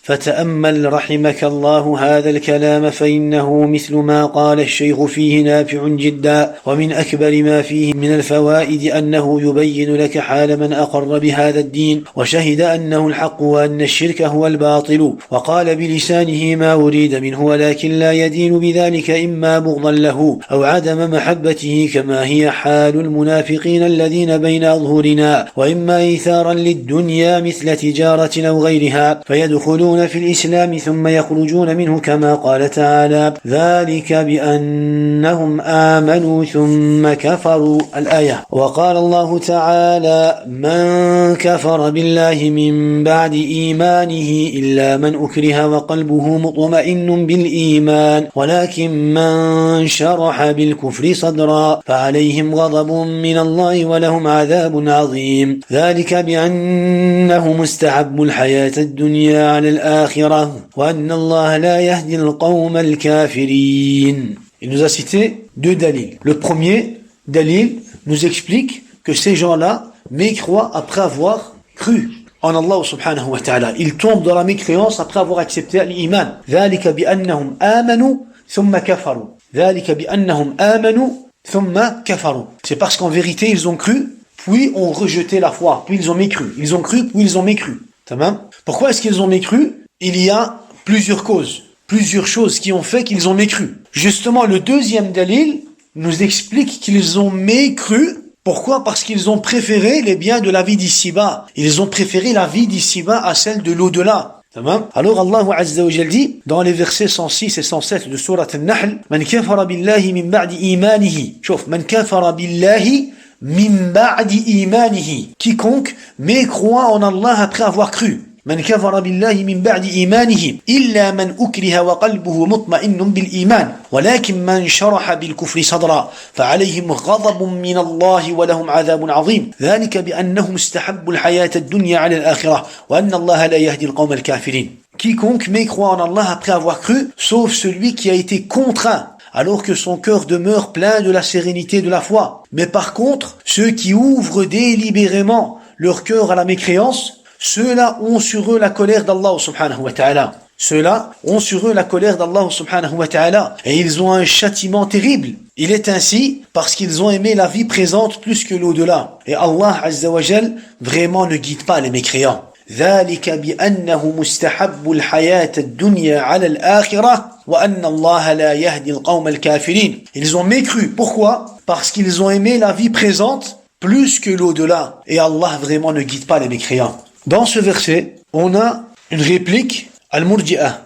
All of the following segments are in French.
فتأمل رحمك الله هذا الكلام فإنه مثل ما قال الشيخ فيه نافع جدا ومن أكبر ما فيه من الفوائد أنه يبين لك حال من أقر بهذا الدين وشهد أنه الحق وأن الشرك هو الباطل وقال بلسانه ما أريد منه ولكن لا يدين بذلك إما بغضا له أو عدم محبته كما هي حال المنافقين الذين بين أظهرنا وإما إيثارا للدنيا مثل تجارة أو غيرها فيدخلون في الإسلام ثم يخرجون منه كما قال تعالى ذلك بأنهم آمنوا ثم كفروا الآية وقال الله تعالى من كفر بالله من بعد إيمانه إلا من أكره وقلبه مطمئن بالإيمان ولكن من شرح بالكفر صدرا فعليهم غضب من الله ولهم عذاب عظيم ذلك بأنهم استحبوا الحياة الدنيا على الآخرة وأن الله لا يهدي القوم الكافرين. Il nous a cité deux dalils. Le premier dalil nous explique que ces gens-là mécroient après avoir cru en Allah subhanahu wa ta'ala. Ils tombent dans la mécréance après avoir accepté l'iman. ذلك بأنهم آمنوا ثم كفروا. ذلك بأنهم آمنوا ثم كفروا. C'est parce qu'en vérité ils ont cru puis ont rejeté la foi, puis ils ont mécru. Ils ont cru, puis ils ont mécru. Tamam? Pourquoi est-ce qu'ils ont mécru? Il y a plusieurs causes, plusieurs choses qui ont fait qu'ils ont mécru. Justement, le deuxième dalil nous explique qu'ils ont mécru. Pourquoi? Parce qu'ils ont préféré les biens de la vie d'ici-bas. Ils ont préféré la vie d'ici-bas à celle de l'au-delà. Tamam? Alors Allah Azza wa Jal dit dans les versets 106 et 107 de sourate An-Nahl, Man kafara billahi min ba'di imanihi. Chouf, man kafara billahi min ba'di imanihi. Quiconque mécroit en Allah après avoir cru. من كفر بالله من بعد إيمانه إلا من أكره وقلبه مطمئن بالإيمان ولكن من شرح بالكفر صدرا فعليهم غضب من الله ولهم عذاب عظيم ذلك بأنهم استحبوا الحياة الدنيا على الآخرة وأن الله لا يهدي القوم الكافرين. Quiconque mécroit en Allah après avoir cru, sauf celui qui a été contraint, alors que son cœur demeure plein de la sérénité de la foi. Mais par contre, ceux qui ouvrent délibérément leur cœur à la mécréance, ceux-là ont sur eux la colère d'Allah subhanahu wa ta'ala. Ceux-là ont sur eux la colère d'Allah subhanahu wa ta'ala. Et ils ont un châtiment terrible. Il est ainsi parce qu'ils ont aimé la vie présente plus que l'au-delà. Et Allah azza wa jal vraiment ne guide pas les mécréants. ذلك بأنه مستحب الحياة الدنيا على الآخرة وأن الله لا يهدي القوم الكافرين. Ils ont mécru. Pourquoi? Parce qu'ils ont aimé la vie présente plus que l'au-delà. Et Allah vraiment ne guide pas les mécréants. Dans ce verset, on a une réplique al-Murji'ah,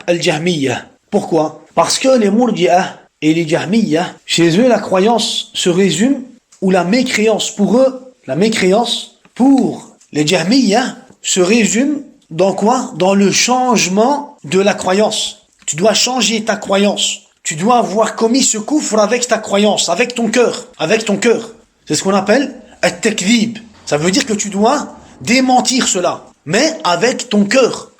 al-Jahmiyyah. Pourquoi? Parce que les Murji'ah et les Jahmiyyah, chez eux, la croyance se résume, ou la mécréance pour eux, la mécréance pour les Jahmiyyah se résume dans quoi? Dans le changement de la croyance. Tu dois changer ta croyance. Tu dois avoir commis ce kufr avec ta croyance, avec ton cœur, C'est ce qu'on appelle at-takdhib. Ça veut dire que tu dois démentir cela, mais avec ton cœur.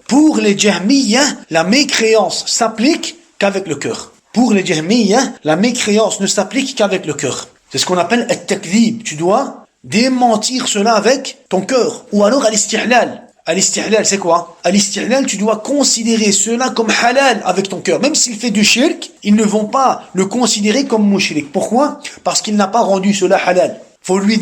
Pour les Jahmiyyah, la mécréance s'applique qu'avec le cœur. Pour les Jahmiyyah, la mécréance ne s'applique qu'avec le cœur. C'est ce qu'on appelle at-takdhib. Tu dois démentir cela avec ton cœur. Ou alors al-istihlal. Al-istihlal, c'est quoi? Al-istihlal, tu dois considérer cela comme halal avec ton cœur. Même s'il fait du shirk, ils ne vont pas le considérer comme mushrik. Pourquoi? Parce qu'il n'a pas rendu cela halal. Faut lui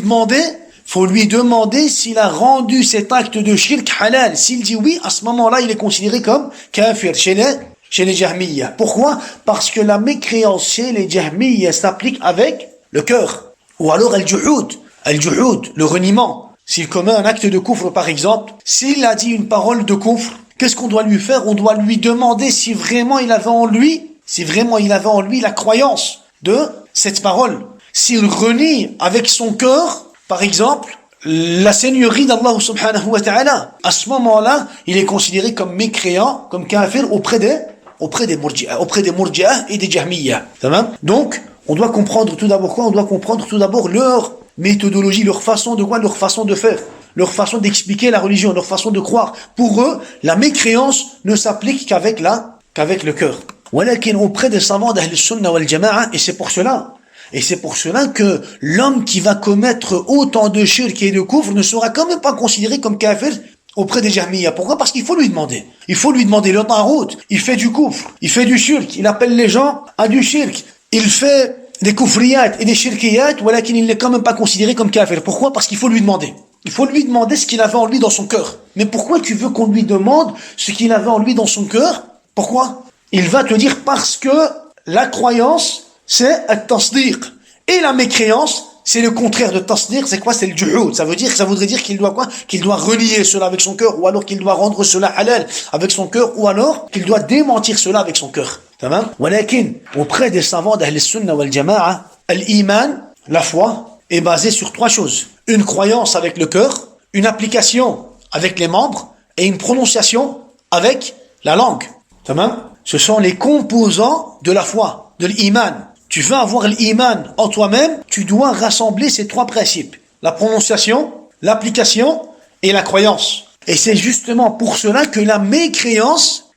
demander s'il a rendu cet acte de shirk halal. S'il dit oui, à ce moment-là, il est considéré comme kafir chez les Jahmiyyah. Pourquoi? Parce que la mécréance chez les Jahmiyyah s'applique avec le cœur. Ou alors al-juhud, le reniement. S'il commet un acte de kufr, par exemple, s'il a dit une parole de kufr, qu'est-ce qu'on doit lui faire? On doit lui demander si vraiment il avait en lui la croyance de cette parole. S'il renie avec son cœur, par exemple, la seigneurie d'Allah subhanahu wa ta'ala, à ce moment-là, il est considéré comme mécréant, comme kafir auprès des Murji'ah et des Jahmiyyah. Donc, on doit comprendre tout d'abord quoi? On doit comprendre tout d'abord leur méthodologie, leur façon de faire, leur façon d'expliquer la religion, leur façon de croire. Pour eux, la mécréance ne s'applique qu'avec le cœur. Walakin auprès des savants d'Ahl Sunnah wal Jama'a, et c'est pour cela que l'homme qui va commettre autant de shirk et de kufr ne sera quand même pas considéré comme kafir auprès des Jahmiyyah. Pourquoi? Parce qu'il faut lui demander. Il faut lui demander. Le Tarout, il fait du kufr, il fait du shirk, il appelle les gens à du shirk. Il fait des kufriyat et des shirkiyat, voilà qu'il n'est quand même pas considéré comme kafir. Pourquoi? Parce qu'il faut lui demander. Il faut lui demander ce qu'il avait en lui dans son cœur. Mais pourquoi tu veux qu'on lui demande ce qu'il avait en lui dans son cœur? Pourquoi? Il va te dire parce que la croyance, c'est at-tasdiq. Et la mécréance, c'est le contraire de tasdiq. C'est quoi? C'est le juhud. Ça voudrait dire qu'il doit quoi? Qu'il doit renier cela avec son cœur, ou alors qu'il doit rendre cela halal avec son cœur, ou alors qu'il doit démentir cela avec son cœur. Tamam? Walakin, auprès des savants d'Ahl Sunnah wal Jama'a, l'iman, la foi, est basée sur trois choses. Une croyance avec le cœur, une application avec les membres, et une prononciation avec la langue. Tamam? Ce sont les composants de la foi, de l'iman. Tu veux avoir l'iman en toi-même, tu dois rassembler ces trois principes. La prononciation, l'application et la croyance. Et c'est justement pour cela que la mécréance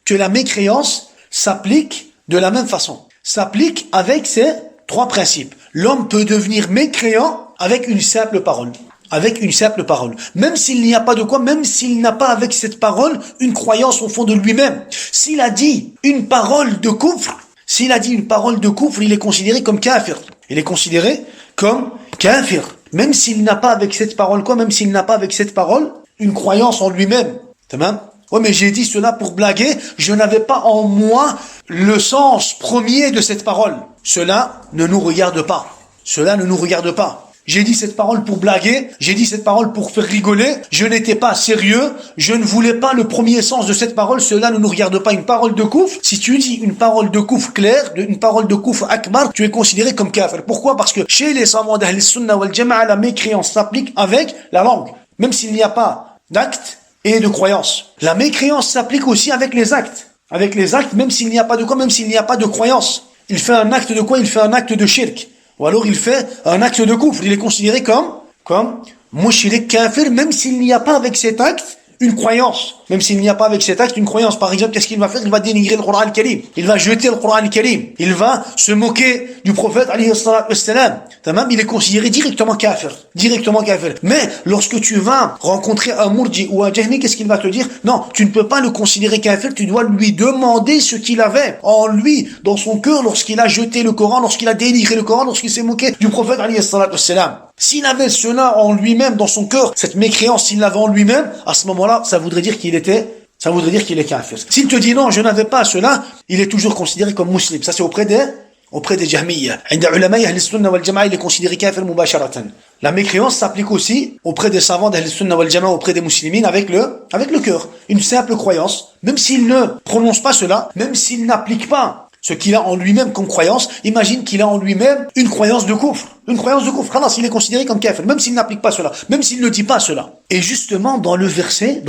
s'applique de la même façon. S'applique avec ces trois principes. L'homme peut devenir mécréant avec une simple parole. Avec une simple parole. Même s'il n'y a pas de quoi, même s'il n'a pas avec cette parole une croyance au fond de lui-même. S'il a dit une parole de kufr, il est considéré comme kafir. Il est considéré comme kafir. Même s'il n'a pas avec cette parole quoi, même s'il n'a pas avec cette parole une croyance en lui-même. Tamam? Ouais, mais j'ai dit cela pour blaguer, je n'avais pas en moi le sens premier de cette parole. Cela ne nous regarde pas. Cela ne nous regarde pas. J'ai dit cette parole pour blaguer, j'ai dit cette parole pour faire rigoler, je n'étais pas sérieux, je ne voulais pas le premier sens de cette parole, cela ne nous regarde pas. Une parole de kufr, si tu dis une parole de kufr claire, une parole de kufr akbar, tu es considéré comme kafir. Pourquoi? Parce que chez les savants d'Ahl Sunnah wal Jama'a, la mécréance s'applique avec la langue, même s'il n'y a pas d'acte et de croyance. La mécréance s'applique aussi avec les actes. Avec les actes, même s'il n'y a pas de quoi, même s'il n'y a pas de croyance. Il fait un acte de quoi? Il fait un acte de shirk. Ou alors il fait un acte de kufr. Il est considéré comme mushrik kafir, même s'il n'y a pas avec cet acte une croyance. Même s'il n'y a pas avec cet acte une croyance. Par exemple, qu'est-ce qu'il va faire? Il va dénigrer le Coran al-Karim. Il va jeter le Coran al-Karim. Il va se moquer du prophète alayhi salatu wassalam. Tamam, il est considéré directement kafir. Directement kafir. Mais lorsque tu vas rencontrer un murji ou un jahmi, qu'est-ce qu'il va te dire? Non, tu ne peux pas le considérer kafir, tu dois lui demander ce qu'il avait en lui, dans son cœur, lorsqu'il a jeté le Coran, lorsqu'il a dénigré le Coran, lorsqu'il s'est moqué du prophète alayhi salatu wassalam. S'il avait cela en lui-même, dans son cœur, cette mécréance, s'il l'avait en lui-même, à ce moment-là, ça voudrait dire qu'il est kafir. S'il te dit non, je n'avais pas cela, il est toujours considéré comme musulman. Ça c'est auprès des Jahmiyyah. عند علماء أهل السنة والجماعة, il est considéré kafir مباشرة. La mécréance s'applique aussi auprès des savants d'Ahl Sunnah wal Jama'a, auprès des musulmans avec le cœur. Une simple croyance. Même s'il ne prononce pas cela, même s'il n'applique pas ce qu'il a en lui-même comme croyance, imagine qu'il a en lui-même une croyance de kufr. Une croyance de kufr. Khalas, il est considéré comme kafir, même s'il n'applique pas cela, même s'il ne dit pas cela. Et justement, dans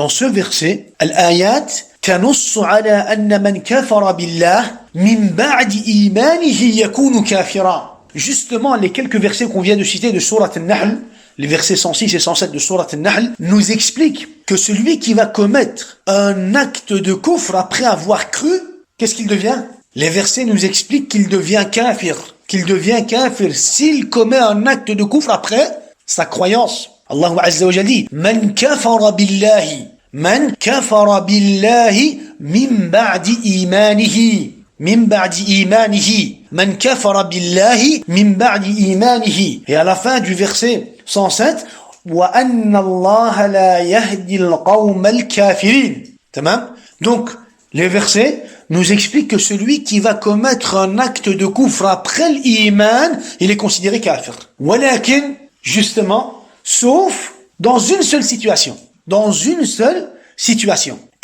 ce verset, al-ayat, تنص على أن من كفر بالله من بعد إيمانه يكون كافرا. Justement, les quelques versets qu'on vient de citer de Surat An-Nahl, les versets 106 et 107 de Surat An-Nahl, nous expliquent que celui qui va commettre un acte de kufr après avoir cru, qu'est-ce qu'il devient? Les versets nous expliquent qu'il devient kafir. S'il commet un acte de kufr après sa croyance. Allah Azza wa Jalla dit, Man kafara billahi min ba'di imanihi. Man kafara billahi min ba'di imanihi. Et à la fin du verset 107, Wa anna Allah la yahdi al-qawm al-kafirin. Tamam? Donc, les versets nous expliquent que celui qui va commettre un acte de kufr après l'iman, il est considéré kafir. Walakin, justement, sauf dans une seule situation.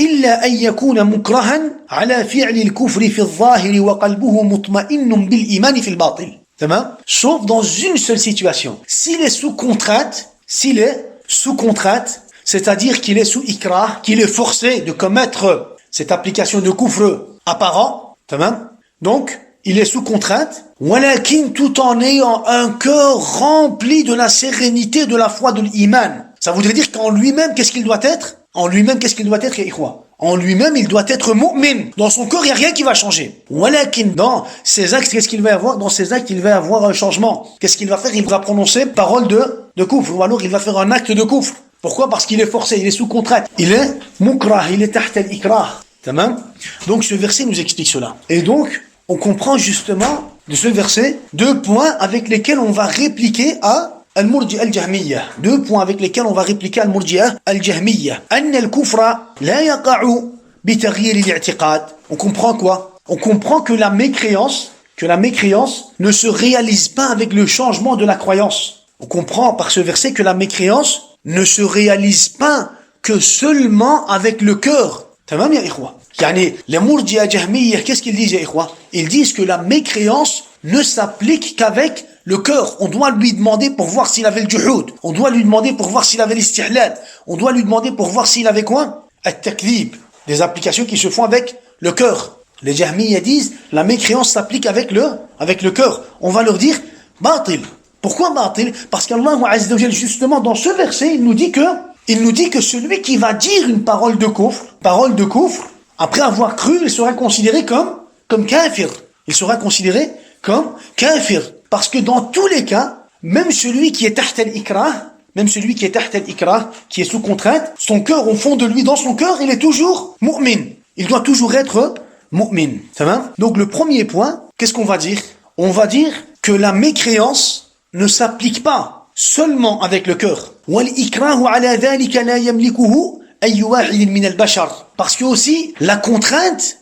إلا أن يكون مكرها على فعل الكفر في الظاهر وقلبه مطمئن بالإيمان في الباطن. تمام؟ Sauf dans une seule situation. S'il est sous contrainte, c'est-à-dire qu'il est sous ikrah, qu'il est forcé de commettre cette application de kufr apparent, tamam? Donc, il est sous contrainte, walakin, tout en ayant un cœur rempli de la sérénité de la foi de l'iman. Ça voudrait dire qu'en lui-même, qu'est-ce qu'il doit être? En lui-même, il doit être mu'min. Dans son corps, il n'y a rien qui va changer. Walakin, dans ses actes, qu'est-ce qu'il va avoir? Dans ses actes, il va avoir un changement. Qu'est-ce qu'il va faire? Il va prononcer parole de kufr, ou alors il va faire un acte de kufr. Pourquoi? Parce qu'il est forcé, il est sous contrainte. Il est mukrah, il est tahta al-ikrah. Tamam? Donc ce verset nous explique cela. Et donc, on comprend justement de ce verset deux points avec lesquels on va répliquer à Al-Murji'a al-Jahmiyya. Deux points avec lesquels on va répliquer à Al-Murji'a al-Jahmiyya. Anna al-kufra la yaqa'u bi taghyir al-i'tiqad. On comprend quoi? On comprend que la mécréance ne se réalise pas avec le changement de la croyance. On comprend par ce verset que la mécréance ne se réalise pas que seulement avec le cœur. Tamam ya ikhwa. Yani, les Murji'a Jahmiyya, qu'est-ce qu'ils disent ya ikhwa? Ils disent que la mécréance ne s'applique qu'avec le cœur. On doit lui demander pour voir s'il avait le juhud. On doit lui demander pour voir s'il avait l'istihlal. On doit lui demander pour voir s'il avait quoi? At-takdhib. Des applications qui se font avec le cœur. Les Jahmiyya disent, la mécréance s'applique avec le cœur. On va leur dire, batil. Pourquoi batil? Parce qu'Allah Azza wa Jal, justement, dans ce verset, il nous dit que celui qui va dire une parole de kufr, après avoir cru, il sera considéré comme kafir. Il sera considéré comme kafir. Parce que dans tous les cas, même celui qui est tahta al-ikrah, qui est sous contrainte, son cœur, au fond de lui, dans son cœur, il est toujours mu'min. Il doit toujours être mu'min. Ça va? Donc le premier point, qu'est-ce qu'on va dire? On va dire que la mécréance ne s'applique pas seulement avec le cœur. Parce que aussi, la contrainte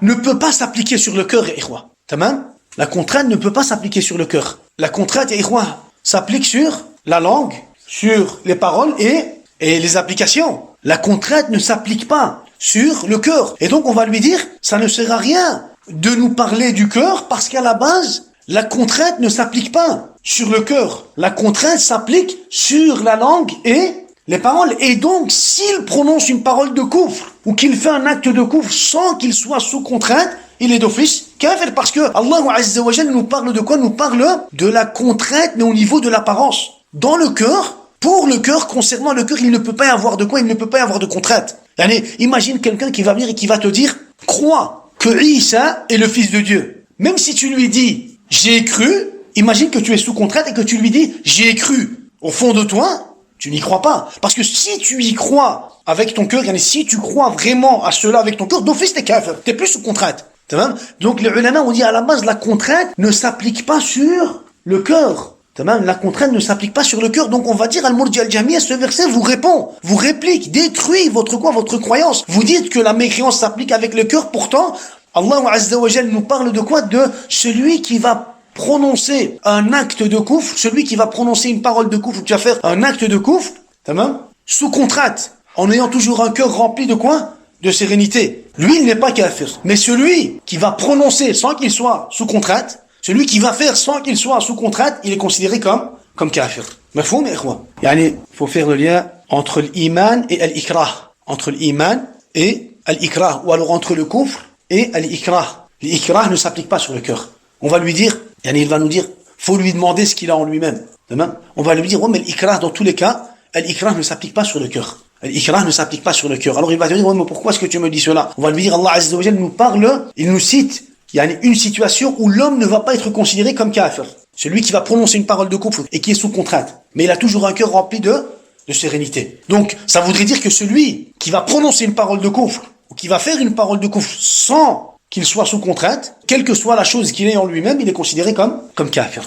ne peut pas s'appliquer sur le cœur, ikhwa. Tamam? La contrainte ne peut pas s'appliquer sur le cœur. La contrainte, ikhwa, s'applique sur la langue, sur les paroles et les applications. La contrainte ne s'applique pas sur le cœur. Et donc, on va lui dire, ça ne sert à rien de nous parler du cœur parce qu'à la base, la contrainte ne s'applique pas sur le cœur. La contrainte s'applique sur la langue et les paroles. Et donc, s'il prononce une parole de kufr ou qu'il fait un acte de kufr sans qu'il soit sous contrainte, il est d'office kafir parce que Allah Azza wa Jal nous parle de quoi? Nous parle de la contrainte mais au niveau de l'apparence. Dans le cœur, pour le cœur, concernant le cœur, il ne peut pas y avoir de quoi? Il ne peut pas y avoir de contrainte. Allez, imagine quelqu'un qui va venir et qui va te dire, crois que Isa est le fils de Dieu. Même si tu lui dis, j'ai cru, imagine que tu es sous contrainte et que tu lui dis, j'ai cru. Au fond de toi, tu n'y crois pas. Parce que si tu y crois avec ton cœur, si tu crois vraiment à cela avec ton cœur, d'office t'es kafir. T'es plus sous contrainte. Donc les ulama ont dit à la base, la contrainte ne s'applique pas sur le cœur. La contrainte ne s'applique pas sur le cœur. Donc on va dire Al-Murji'a al-Jahmiyya, ce verset vous répond, vous réplique, détruit votre croyance. Vous dites que la mécréance s'applique avec le cœur, pourtant Allah Azza wa Jal nous parle de quoi? De celui qui va prononcer un acte de kufr, celui qui va prononcer une parole de kufr, qui va faire un acte de kufr, sous contrainte, en ayant toujours un cœur rempli de quoi? De sérénité. Lui, il n'est pas kafir. Mais celui qui va prononcer sans qu'il soit sous contrainte, celui qui va faire sans qu'il soit sous contrainte, il est considéré comme kafir. Mafhoum, ikhwa? Yani, faut faire le lien entre l'iman et al-ikrah. Entre l'iman et al-ikrah. Ou alors entre le kufr et al-ikrah. L'ikrah ne s'applique pas sur le cœur. On va lui dire, il va nous dire, faut lui demander ce qu'il a en lui-même. On va lui dire, ouais, mais l'ikrah, dans tous les cas, l'ikrah ne s'applique pas sur le cœur. L'ikrah ne s'applique pas sur le cœur. Alors il va te dire, ouais, mais pourquoi est-ce que tu me dis cela? On va lui dire, Allah Azza wa Jal nous parle, il nous cite, il y a une situation où l'homme ne va pas être considéré comme kafir. Celui qui va prononcer une parole de kufr et qui est sous contrainte. Mais il a toujours un cœur rempli de sérénité. Donc, ça voudrait dire que celui qui va prononcer une parole de kufr ou qui va faire une parole de kufr sans qu'il soit sous contrainte, quelle que soit la chose qu'il ait en lui-même, il est considéré comme kafir.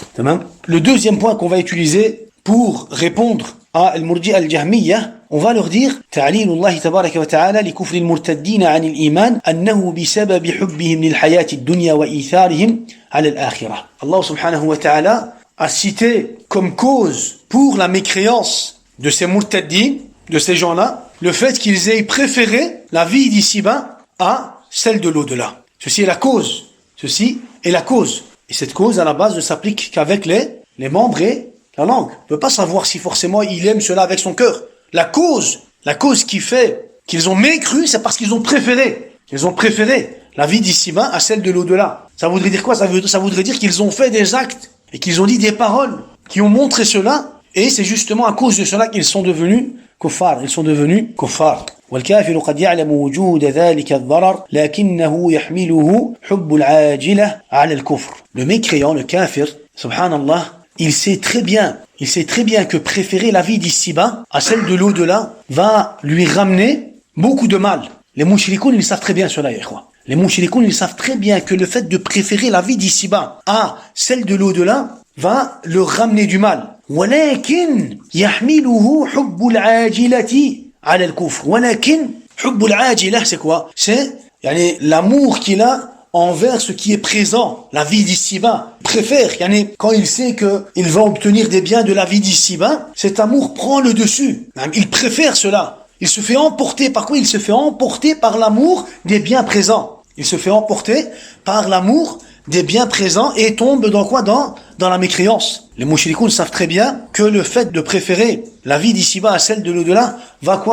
Le deuxième point qu'on va utiliser pour répondre à Al-Murji'a al-Jahmiyya, on va leur dire تعليل الله تبارك وتعالى لكفر المرتدين عن الإيمان أنه بسبب حبهم للحياة الدنيا وإيثارهم على الآخرة. Allah subhanahu wa ta'ala a cité comme cause pour la mécréance de ces murtaddin, de ces gens-là, le fait qu'ils aient préféré la vie d'ici-bas à celle de l'au-delà. Ceci est la cause. Et cette cause, à la base, ne s'applique qu'avec les membres et la langue. On ne peut pas savoir si forcément il aime cela avec son cœur. La cause qui fait qu'ils ont mécru, c'est parce qu'ils ont préféré. Ils ont préféré la vie d'ici-bas à celle de l'au-delà. Ça voudrait dire quoi? Ça voudrait dire qu'ils ont fait des actes et qu'ils ont dit des paroles qui ont montré cela. Et c'est justement à cause de cela qu'ils sont devenus kuffar. Ils sont devenus kuffar. والكافر قد يعلم وجود ذلك الضرر لكنه يحمله حب العاجلة على الكفر. Le mécréant, le kafir, subhanallah, il sait très bien que préférer la vie d'ici-bas à celle de l'au-delà va lui ramener beaucoup de mal. Les mouchrikoun, ils savent très bien cela, les mouchrikoun, ils savent très bien que le fait de préférer la vie d'ici-bas à celle de l'au-delà va leur ramener du mal. ولكن يحمله حب العاجلة على الكفر. ولكن حب العاجلة, c'est quoi? C'est l'amour qu'il a envers ce qui est présent, la vie d'ici-bas. Il préfère, quand il sait qu'il va obtenir des biens de la vie d'ici-bas, cet amour prend le dessus. Il préfère cela. Il se fait emporter par quoi? Il se fait emporter par l'amour des biens présents. Il se fait emporter par l'amour des biens présents et tombe dans quoi? Dans la mécréance. Les mouchrikoun savent très bien que le fait de préférer la vie d'ici-bas à celle de l'au-delà va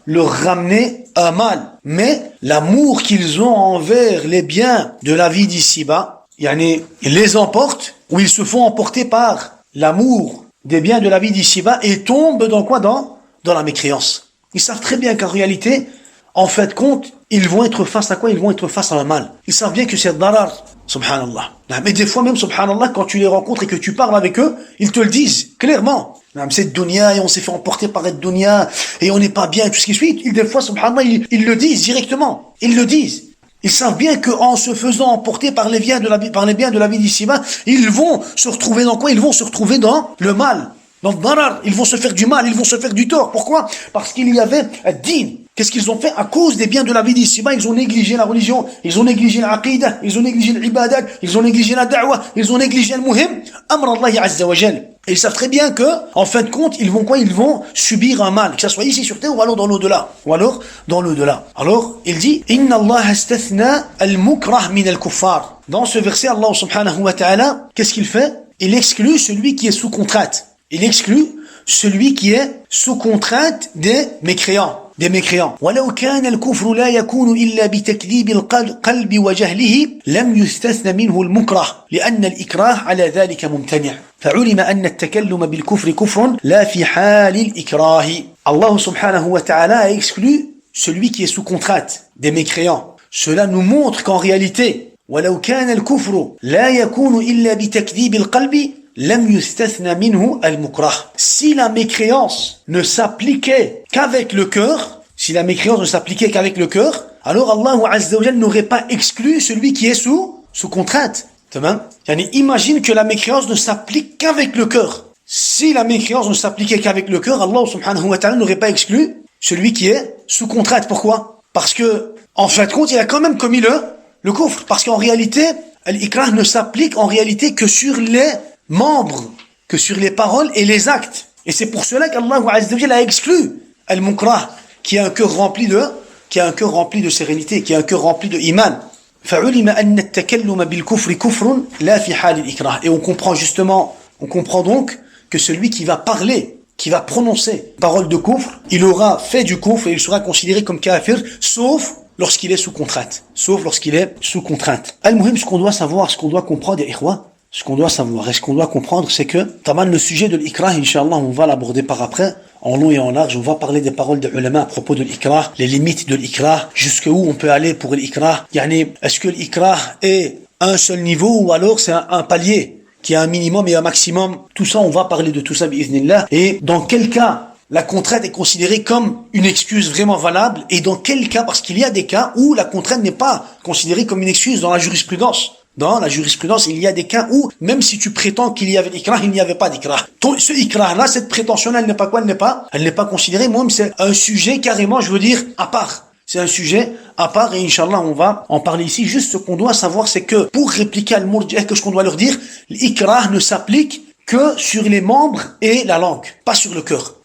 leur ramener un mal. Mais l'amour qu'ils ont envers les biens de la vie d'ici-bas, ils les emportent, ou ils se font emporter par l'amour des biens de la vie d'ici-bas et tombent dans quoi? Dans la mécréance. Ils savent très bien qu'en réalité, en fait de compte, ils vont être face à quoi? Ils vont être face à un mal. Ils savent bien que c'est darar, subhanallah. Mais des fois même, subhanallah, quand tu les rencontres et que tu parles avec eux, ils te le disent clairement. C'est dunya et on s'est fait emporter par cette dunya et on n'est pas bien, tout ce qui suit. Des fois, subhanallah, ils le disent directement. Ils le disent. Ils savent bien qu'en se faisant emporter par les biens de la vie d'ici-bas, ils vont se retrouver dans quoi? Ils vont se retrouver dans le mal. Dans le darar. Ils vont se faire du mal, ils vont se faire du tort. Pourquoi? Parce qu'il y avait ad-din. Qu'est-ce qu'ils ont fait? À cause des biens de la vie d'ici-bas, ils ont négligé la religion, ils ont négligé l'aqidah, ils ont négligé l'ibadat, ils ont négligé la da'wah, ils ont négligé le muhim, amr Allah azza wa jal. Et ils savent très bien que, en fin de compte, ils vont quoi? Ils vont subir un mal, que ça soit ici sur terre ou alors dans l'au-delà. Alors, il dit, Inna Allah astathna al-mukrah min al-kuffar. Dans ce verset, Allah subhanahu wa ta'ala, qu'est-ce qu'il fait? Il exclut celui qui est sous contrainte. Il exclut celui qui est sous contrainte des mécréants. ولو كان الكفر لا يكون إلا بتكذيب القلب وجهله لم يستثن منه المكره لأن الإكراه على ذلك ممتنع فعلم أن التكلم بالكفر كفر لا في حال الإكراه. Allah subhanahu wa ta'ala a exclu celui qui est sous contrainte des mécréants. Cela nous montre qu'en réalité ولو كان الكفر لا يكون إلا بتكذيب القلب لم يستثنى منه المكره. Si la mécréance ne s'appliquait qu'avec le cœur, alors Allah Azza wa Jalla n'aurait pas exclu celui qui est sous contrainte. Imagine que la mécréance ne s'applique qu'avec le cœur. Si la mécréance ne s'appliquait qu'avek le cœur, Allah subhanahu wa ta'ala n'aurait pas exclu celui qui est sous contrainte. Pourquoi? Parce que, en fin de compte, il a quand même commis le kufr. Parce qu'en réalité, l'ikrah ne s'applique en réalité que sur les membres, que sur les paroles et les actes. Et c'est pour cela qu'Allah Azza wa Jalla a exclu al-mukrah, qui a un cœur rempli de sérénité, qui a un cœur rempli de iman. فعلم أن التكلم بالكفر كفر لا في حال الإكراه. Et on comprend donc que celui qui va parler, qui va prononcer parole de kufr, il aura fait du kufr et il sera considéré comme kafir, sauf lorsqu'il est sous contrainte. Al-Muhim, ce qu'on doit savoir, ce qu'on doit comprendre, ce qu'on doit savoir et ce qu'on doit comprendre, c'est que le sujet de l'ikrah, Inch'Allah, on va l'aborder par après, en long et en large. On va parler des paroles des ulama à propos de l'ikrah, les limites de l'ikrah, jusqu'où on peut aller pour l'ikrah. Est-ce que l'ikrah est un seul niveau ou alors c'est un palier qui a un minimum et un maximum? Tout ça, on va parler de tout ça, bi'idhnillah. Et dans quel cas la contrainte est considérée comme une excuse vraiment valable et dans quel cas, parce qu'il y a des cas où la contrainte n'est pas considérée comme une excuse dans la jurisprudence. Dans la jurisprudence, il y a des cas où, même si tu prétends qu'il y avait l'ikrah, il n'y avait pas d'ikrah. Ce ikrah-là, cette prétention-là, elle n'est pas quoi? Elle n'est pas considérée. Moi, c'est un sujet carrément, je veux dire, à part. C'est un sujet à part et Inch'Allah, on va en parler ici. Juste ce qu'on doit savoir, c'est que pour répliquer al murji'ah, que ce qu'on doit leur dire, l'ikrah ne s'applique que sur les membres et la langue, pas sur le cœur.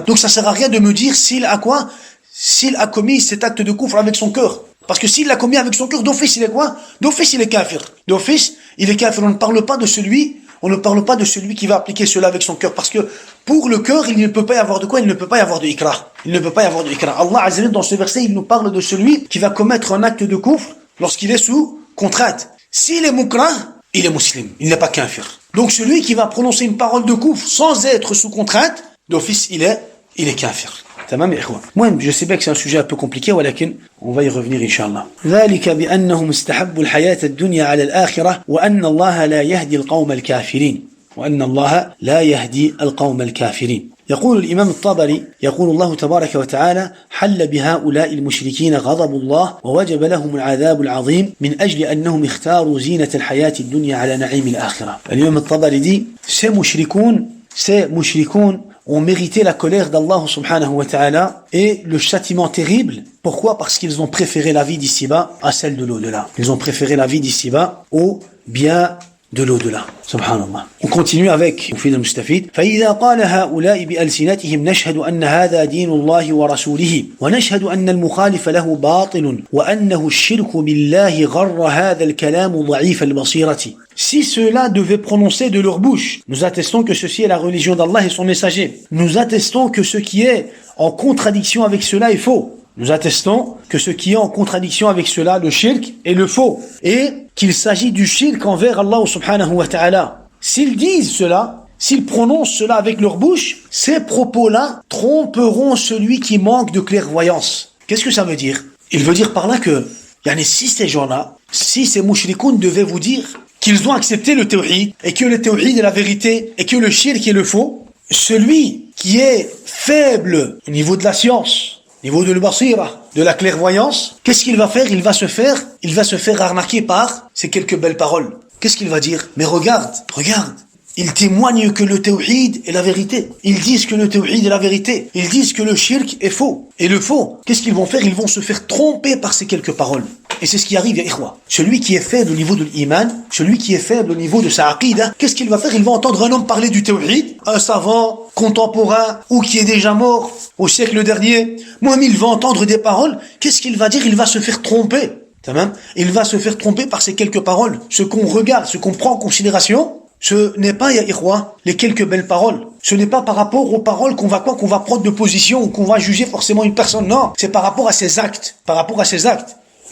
Donc ça sert à rien de me dire s'il a commis cet acte de kufr avec son cœur. Parce que s'il l'a commis avec son cœur, d'office, il est quoi? D'office, il est kafir. On ne parle pas de celui qui va appliquer cela avec son cœur. Parce que pour le cœur, il ne peut pas y avoir de quoi? Il ne peut pas y avoir de ikrah. Allah Azza wa Jalla, dans ce verset, il nous parle de celui qui va commettre un acte de kufr lorsqu'il est sous contrainte. S'il est mukrah, il est musulman. Il n'est pas kafir. Donc celui qui va prononcer une parole de kufr sans être sous contrainte, d'office, il est kafir. تمام يا إخوة. المهم je sais bien que c'est un sujet un peu compliqué ولكن on va y revenir إن شاء الله. ذلك بأنهم استحبوا الحياة الدنيا على الآخرة وأن الله لا يهدي القوم الكافرين وأن الله لا يهدي القوم الكافرين. يقول الإمام الطبري يقول الله تبارك وتعالى حل بهؤلاء المشركين غضب الله ووجب لهم العذاب العظيم من أجل أنهم اختاروا زينة الحياة الدنيا على نعيم الآخرة. الإمام الطبري dit ces mushrikoun ont mérité la colère d'Allah subhanahu wa ta'ala et le châtiment terrible. Pourquoi? Parce qu'ils ont préféré la vie d'ici-bas à celle de l'au-delà. Ils ont préféré la vie d'ici-bas au bien de l'au-delà. Subhanallah. On continue avec Mufid al-Mustafid. فإذا قال هؤلاء بألسنتهم نشهد أن هذا دين الله ورسوله ونشهد أن المخالف له باطل وأنه الشرك بالله غر هذا الكلام ضعيف البصيرة. Si ceux-là devaient prononcer de leur bouche, nous attestons que ceci est la religion d'Allah et son messager. Nous attestons que ce qui est en contradiction avec cela est faux. Nous attestons que ce qui est en contradiction avec cela, le shirk, est le faux. Et qu'il s'agit du shirk envers Allah subhanahu wa ta'ala. S'ils disent cela, s'ils prononcent cela avec leur bouche, ces propos-là tromperont celui qui manque de clairvoyance. Qu'est-ce que ça veut dire? Il veut dire par là que, si ces gens-là, si ces mushrikoun devaient vous dire qu'ils ont accepté le tawhid, et que le tawhid est la vérité, et que le shirk est le faux, celui qui est faible au niveau de la science, niveau de l'basira, de la clairvoyance, qu'est-ce qu'il va faire? Il va se faire arnaquer par ces quelques belles paroles. Qu'est-ce qu'il va dire? Mais regarde, ils témoignent que le tawhid est la vérité. Ils disent que le tawhid est la vérité. Ils disent que le shirk est faux. Et le faux, qu'est-ce qu'ils vont faire? Ils vont se faire tromper par ces quelques paroles. Et c'est ce qui arrive, ya ikhwa. Celui qui est faible au niveau de l'iman, celui qui est faible au niveau de sa aqida, qu'est-ce qu'il va faire? Il va entendre un homme parler du tawhid, un savant, contemporain, ou qui est déjà mort au siècle dernier. Moi-même, il va entendre des paroles. Qu'est-ce qu'il va dire? Il va se faire tromper. Il va se faire tromper par ces quelques paroles. Ce qu'on regarde, ce qu'on prend en considération, ce n'est pas, ya ikhwa, les quelques belles paroles. Ce n'est pas par rapport aux paroles qu'on va prendre de position ou qu'on va juger forcément une personne. Non, c'est par rapport à ses actes.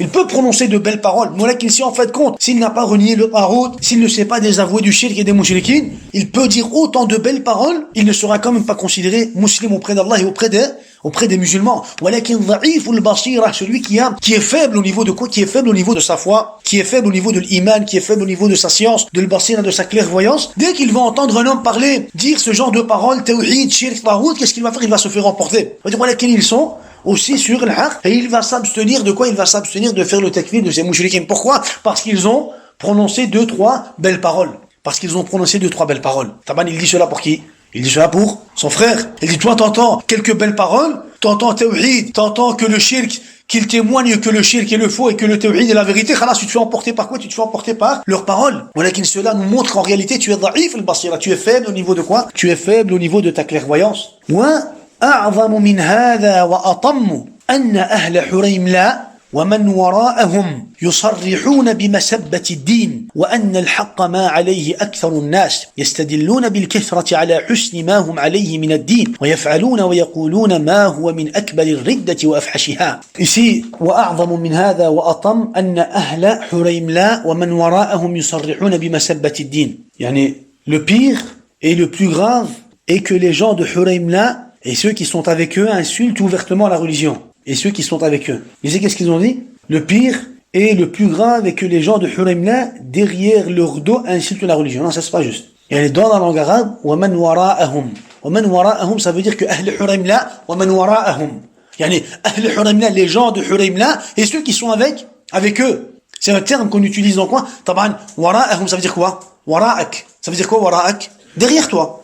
Il peut prononcer de belles paroles, mais si en fait compte, s'il n'a pas renié le tarout, s'il ne sait pas désavouer du shirk et des mushrikin, il peut dire autant de belles paroles, il ne sera quand même pas considéré musulman auprès d'Allah et auprès des musulmans. Walakin dha'if al-basira, celui qui est faible au niveau de quoi? Qui est faible au niveau de sa foi, qui est faible au niveau de l'iman, qui est faible au niveau de sa science, de l'basira, de sa clairvoyance. Dès qu'il va entendre un homme parler, dire ce genre de paroles, tawhid, shirk, tarout, qu'est-ce qu'il va faire? Il va se faire emporter. Il va dire, walakin ils sont aussi sur le haq, et il va s'abstenir de quoi? Il va s'abstenir de faire le takfir de ces mushrikin. Pourquoi? Parce qu'ils ont prononcé 2-3 belles paroles. Taban, il dit cela pour qui? Il dit cela pour son frère. Il dit, toi, t'entends quelques belles paroles, t'entends tawhid, t'entends que le shirk, qu'il témoigne que le shirk est le faux et que le tawhid est la vérité. Khalas, tu te fais emporter par quoi? Tu te fais emporter par leurs paroles. Walakin cela nous montre qu'en réalité, tu es dha'if al-basira. Tu es faible au niveau de quoi? Tu es faible au niveau de ta clairvoyance. أعظم من هذا وأطم أن أهل حريملا ومن وراءهم يصرحون بمسبة الدين وأن الحق ما عليه أكثر الناس يستدلون بالكثرة على حسن ما هم عليه من الدين ويفعلون ويقولون ما هو من أكبر الردة وأفحشها. Ici وأعظم من هذا وأطم أن أهل حريملا ومن وراءهم يصرحون بمسبة الدين. Le pire et le plus grave est que les gens de Huraymla et ceux qui sont avec eux insultent ouvertement la religion. Et ceux qui sont avec eux. Vous savez qu'est-ce qu'ils ont dit? Le pire et le plus grave est que les gens de Huraymla, derrière leur dos, insultent la religion. Non, ça c'est pas juste. Et dans la langue arabe, وَمَنْ وَرَاءَهُمْ. وَمَنْ وَرَاءَهُمْ, ça veut dire que أهل Huraymla, وَمَنْ وَرَاءَهُم. أهل Huraymla, les gens de Huraymla, et ceux qui sont avec eux. C'est un terme qu'on utilise dans quoi? Taban, وَرَاءَهُم, ça veut dire quoi? وَرَاءَك. Ça veut dire quoi, وَرَاءَك? Derrière toi.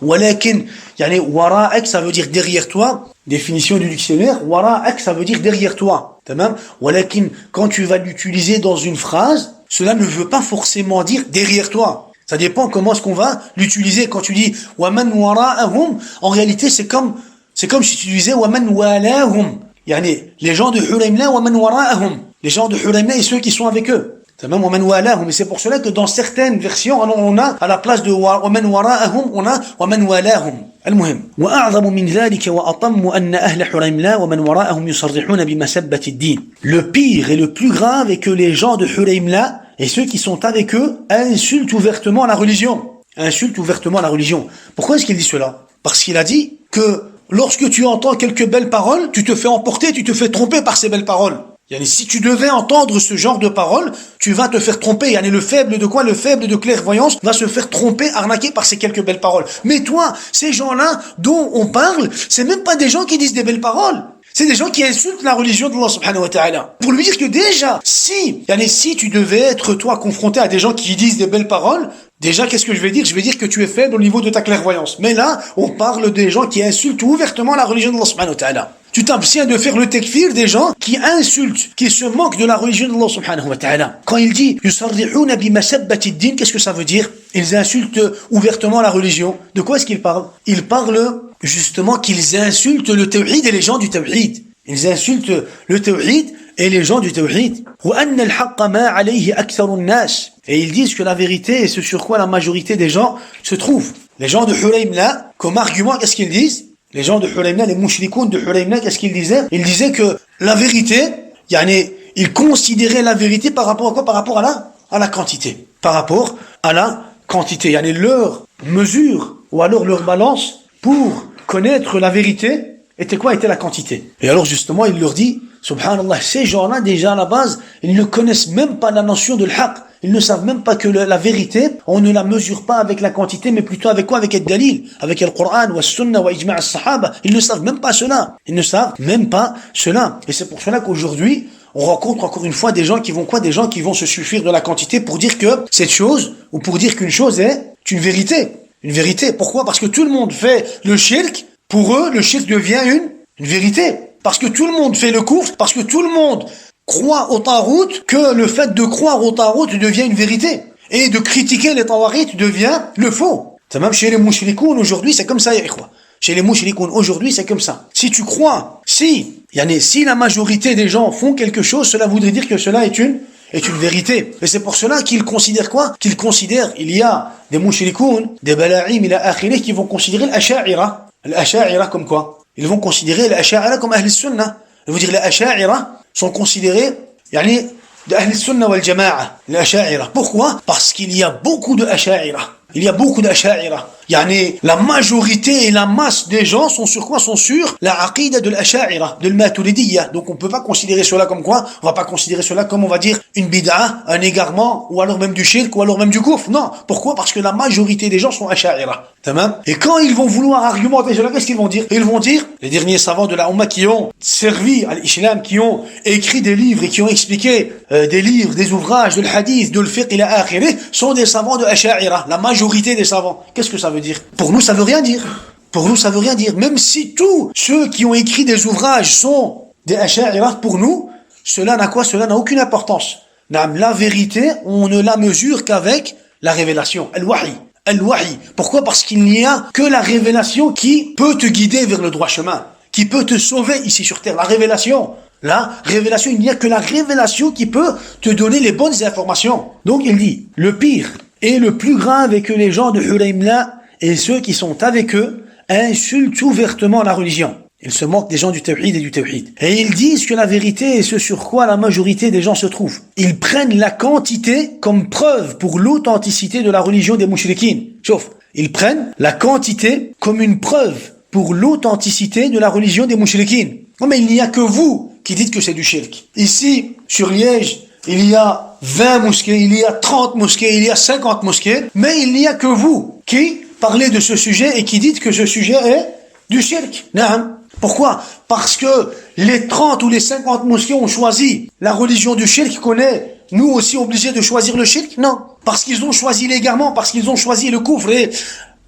Walakin, wara'ak, ça veut dire derrière toi. Définition du dictionnaire, wara'ak, ça veut dire derrière toi. Tamam? Walakin, quand tu vas l'utiliser dans une phrase, cela ne veut pas forcément dire derrière toi. Ça dépend comment est-ce qu'on va l'utiliser. Quand tu dis waman wara'ahum, en réalité, c'est comme si tu disais waman walahum. Les gens de Huraymla, waman wara'ahum. Les gens de Huraymla et ceux qui sont avec eux. تمام ومن والاهم. Et c'est pour cela que dans certaines versions on a à la place de ومن وراءهم on a ومن والاهم. المهم وأعظم من ذلك وأطم أن أهل حريملا ومن وراءهم يصرحون بمسبة الدين. Le pire et le plus grave est que les gens de Huraymla et ceux qui sont avec eux insultent ouvertement la religion. Pourquoi est-ce qu'il dit cela? Parce qu'il a dit que lorsque tu entends quelques belles paroles, tu te fais emporter, tu te fais tromper par ces belles paroles. Si tu devais entendre ce genre de paroles, tu vas te faire tromper. Le faible de quoi? Le faible de clairvoyance va se faire tromper, arnaquer par ces quelques belles paroles. Mais toi, ces gens-là dont on parle, c'est même pas des gens qui disent des belles paroles. C'est des gens qui insultent la religion d'Allah subhanahu wa ta'ala. Pour lui dire que déjà, si tu devais être toi confronté à des gens qui disent des belles paroles, déjà qu'est-ce que je vais dire? Je vais dire que tu es faible au niveau de ta clairvoyance. Mais là, on parle des gens qui insultent ouvertement la religion d'Allah subhanahu wa ta'ala. Tu t'abstiens de faire le takfir des gens qui insultent, qui se moquent de la religion d'Allah subhanahu wa ta'ala. Quand il dit « Yusarrihuna bimasabbati ad-din », qu'est-ce que ça veut dire? Ils insultent ouvertement la religion. De quoi est-ce qu'ils parlent? Ils parlent justement qu'ils insultent le tawhid et les gens du tawhid. Ils insultent le tawhid et les gens du tawhid. Et ils disent que la vérité est ce sur quoi la majorité des gens se trouvent. Les gens de Hulaymla, comme argument, qu'est-ce qu'ils disent? Les gens de Hulaymla, les mouchrikoun de Hulaymla, qu'est-ce qu'ils disaient? Ils disaient que la vérité, ils considéraient la vérité par rapport à quoi? Par rapport à la quantité. Par rapport à la quantité. Leur mesure, ou alors leur balance, pour connaître la vérité, était quoi? Était la quantité. Et alors justement, il leur dit, subhanallah, ces gens-là, déjà à la base, ils ne connaissent même pas la notion de l'haq. Ils ne savent même pas que la vérité, on ne la mesure pas avec la quantité, mais plutôt avec quoi? Avec le dalil, avec le Coran, ou le Sunna, ou ijma' as-sahaba. Ils ne savent même pas cela. Ils ne savent même pas cela. Et c'est pour cela qu'aujourd'hui, on rencontre encore une fois des gens qui vont quoi? Des gens qui vont se suffire de la quantité pour dire que cette chose, ou pour dire qu'une chose est une vérité. Une vérité. Pourquoi? Parce que tout le monde fait le shirk. Pour eux, le shirk devient une vérité. Parce que tout le monde fait le kufr, parce que tout le monde croit au tarout, que le fait de croire au tarout devient une vérité. Et de critiquer les tawarit devient le faux. C'est même chez les mouchrikoun aujourd'hui, c'est comme ça, y'a. Chez les mouchrikoun aujourd'hui, c'est comme ça. Si tu crois, si la majorité des gens font quelque chose, cela voudrait dire que cela est une vérité. Et c'est pour cela qu'ils considèrent quoi? Il y a des mouchrikoun, des bala'im ila akhirih qui vont considérer l'asha'ira. L'asha'ira comme quoi? Ils vont considérer l'asha'ira comme ahl sunnah. Ils vont dire les asha'ira sont considérés, de ahl sunnah wal jama'a. Les asha'ira. Pourquoi? Parce qu'il y a beaucoup de asha'ira. La majorité et la masse des gens sont sur quoi? Sont sur la aqida de l'asha'ira, de l'maturidiyya. Donc on peut pas considérer cela comme quoi? On va pas considérer cela comme, on va dire, une bid'a, un égarement, ou alors même du shirk, ou alors même du kufr. Non. Pourquoi? Parce que la majorité des gens sont asha'ira. Tamam? Et quand ils vont vouloir argumenter cela, qu'est-ce qu'ils vont dire? Ils vont dire, les derniers savants de la Ummah qui ont servi à l'islam, qui ont écrit des livres et qui ont expliqué des livres, des ouvrages, de l'hadith, de l'fiqh ila akhirih, sont des savants de asha'ira. La majorité des savants. Qu'est-ce que ça veut dire? Pour nous, ça veut rien dire. Pour nous, ça veut rien dire. Même si tous ceux qui ont écrit des ouvrages sont des asha'ira, pour nous, cela n'a quoi? Cela n'a aucune importance. La vérité, on ne la mesure qu'avec la révélation. Al-wahi. Pourquoi? Parce qu'il n'y a que la révélation qui peut te guider vers le droit chemin, qui peut te sauver ici sur terre. La révélation, il n'y a que la révélation qui peut te donner les bonnes informations. Donc il dit, le pire et le plus grave est que les gens de Hulaymla et ceux qui sont avec eux insultent ouvertement la religion. Ils se moquent des gens du tawhid et du tawhid. Et ils disent que la vérité est ce sur quoi la majorité des gens se trouvent. Ils prennent la quantité comme preuve pour l'authenticité de la religion des mouchriquins. Sauf, ils prennent la quantité comme une preuve pour l'authenticité de la religion des mouchriquins. Non mais il n'y a que vous qui dites que c'est du shirk. Ici, sur Liège, il y a 20 mosquées, il y a 30 mosquées, il y a 50 mosquées, mais il n'y a que vous qui parlez de ce sujet et qui dites que ce sujet est du shirk. Naam. Pourquoi? Parce que les 30 ou les 50 mosquées ont choisi la religion du shirk qu'on est, nous aussi obligés de choisir le shirk? Non. Parce qu'ils ont choisi légalement, parce qu'ils ont choisi le kufr et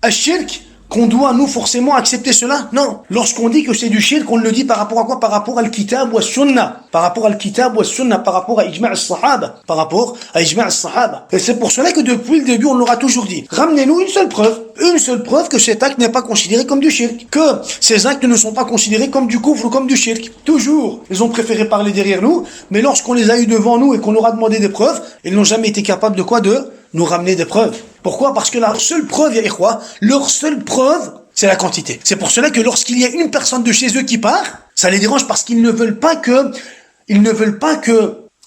le shirk, qu'on doit nous forcément accepter cela? Non. Lorsqu'on dit que c'est du shirk, on le dit par rapport à quoi? Par rapport à al-kitab ou al-sunnah. Par rapport à al-kitab ou al-sunnah, par rapport à ijma' as-sahaba. Par rapport à ijma' as-sahaba. Et c'est pour cela que depuis le début, on l'aura toujours dit. Ramenez-nous une seule preuve que cet acte n'est pas considéré comme du shirk. Que ces actes ne sont pas considérés comme du kufr ou comme du shirk. Toujours, ils ont préféré parler derrière nous, mais lorsqu'on les a eu devant nous et qu'on leur a demandé des preuves, ils n'ont jamais été capables de quoi? De nous ramener des preuves. Pourquoi? Parce que leur seule preuve, leur seule preuve, c'est la quantité. C'est pour cela que lorsqu'il y a une personne de chez eux qui part, ça les dérange parce qu'ils ne veulent pas que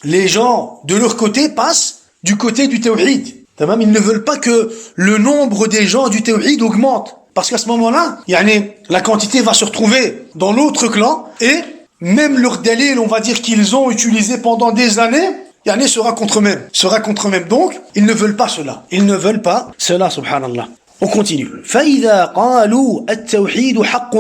les gens de leur côté passent du côté du tawhid. Ils ne veulent pas que le nombre des gens du tawhid augmente. Parce qu'à ce moment-là, la quantité va se retrouver dans l'autre clan et même leur dalil, on va dire qu'ils ont utilisé pendant des années, sera contre eux-mêmes. Donc, ils ne veulent pas cela. Subhanallah. On continue. فإذا قالوا التوحيد حق